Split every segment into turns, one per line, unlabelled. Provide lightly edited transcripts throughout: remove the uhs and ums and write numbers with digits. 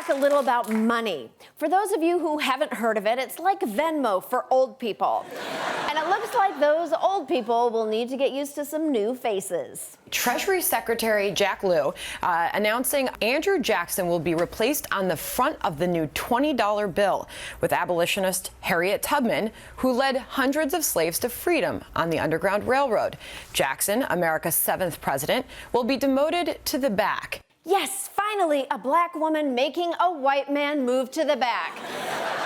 talk a little about money. For those of you who haven't heard of it, it's like Venmo for old people. And it looks like those old people will need to get used to some new faces.
Treasury Secretary Jack Lew announcing Andrew Jackson will be replaced on the front of the new $20 bill with abolitionist Harriet Tubman, who led hundreds of slaves to freedom on the Underground Railroad. Jackson, America's 7th president, will be demoted to the back.
Yes, finally, a black woman making a white man move to the back.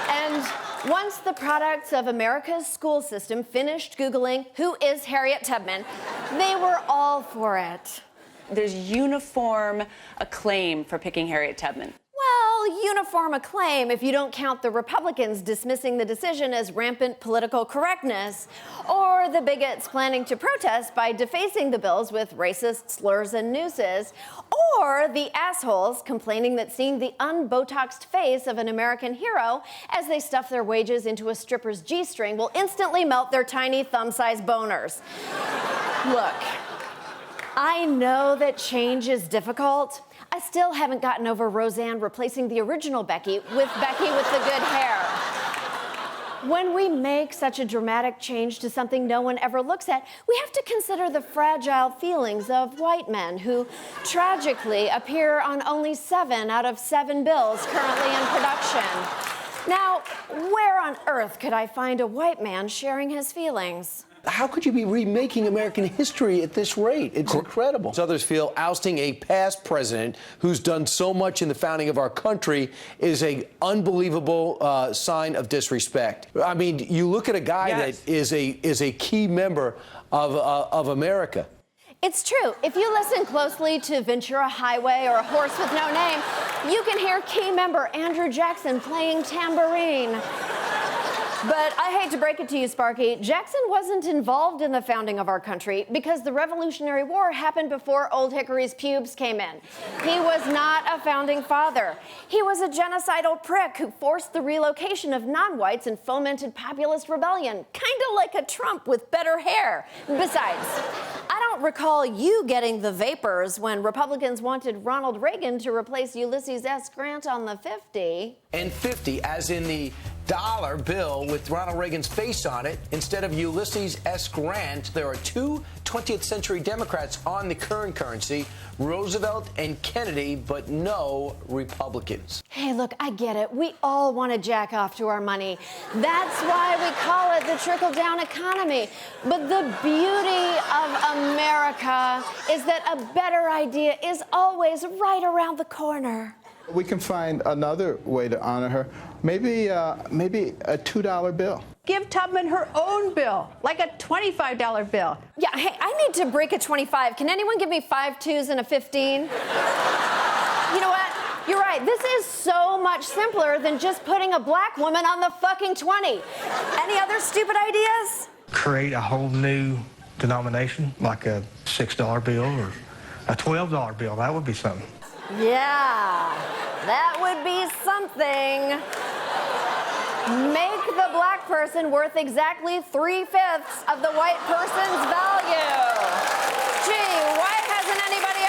And once the products of America's school system finished Googling who is Harriet Tubman, they were all for it.
There's uniform acclaim for picking Harriet Tubman.
Well, uniform acclaim if you don't count the Republicans dismissing the decision as rampant political correctness, or the bigots planning to protest by defacing the bills with racist slurs and nooses, or the assholes complaining that seeing the unbotoxed face of an American hero as they stuff their wages into a stripper's G-string will instantly melt their tiny thumb-sized boners. Look, I know that change is difficult. I still haven't gotten over Roseanne replacing the original Becky with the good hair. When we make such a dramatic change to something no one ever looks at, we have to consider the fragile feelings of white men who tragically appear on only 7 out of 7 bills currently in production. Now, where on earth could I find a white man sharing his feelings?
How could you be remaking American history at this rate? It's incredible. Others feel ousting a past president who's done so much in the founding of our country is an unbelievable sign of disrespect. I mean, you look at a guy that is a key member of America.
It's true. If you listen closely to Ventura Highway or A Horse with No Name, you can hear key member Andrew Jackson playing tambourine. But I hate to break it to you, Sparky, Jackson wasn't involved in the founding of our country because the Revolutionary War happened before Old Hickory's pubes came in. He was not a founding father. He was a genocidal prick who forced the relocation of non-whites and fomented populist rebellion, kind of like a Trump with better hair. Besides, I don't recall you getting the vapors when Republicans wanted Ronald Reagan to replace Ulysses S. Grant on the 50.
And 50, as in the dollar bill with Ronald Reagan's face on it, instead of Ulysses S. Grant, there are 2 20th century Democrats on the current currency, Roosevelt and Kennedy, but no Republicans.
Hey, look, I get it. We all want to jack off to our money. That's why we call it the trickle-down economy. But the beauty of America is that a better idea is always right around the corner.
We can find another way to honor her. Maybe a $2 bill.
Give Tubman her own bill, like a $25 bill.
Yeah, hey, I need to break a 25. Can anyone give me 5 2s and a 15? You know what? You're right. This is so much simpler than just putting a black woman on the fucking 20. Any other stupid ideas?
Create a whole new denomination, like a $6 bill or a $12 bill. That would be something.
Yeah, that would be something. Make the black person worth exactly 3/5 of the white person's value. Gee, why hasn't anybody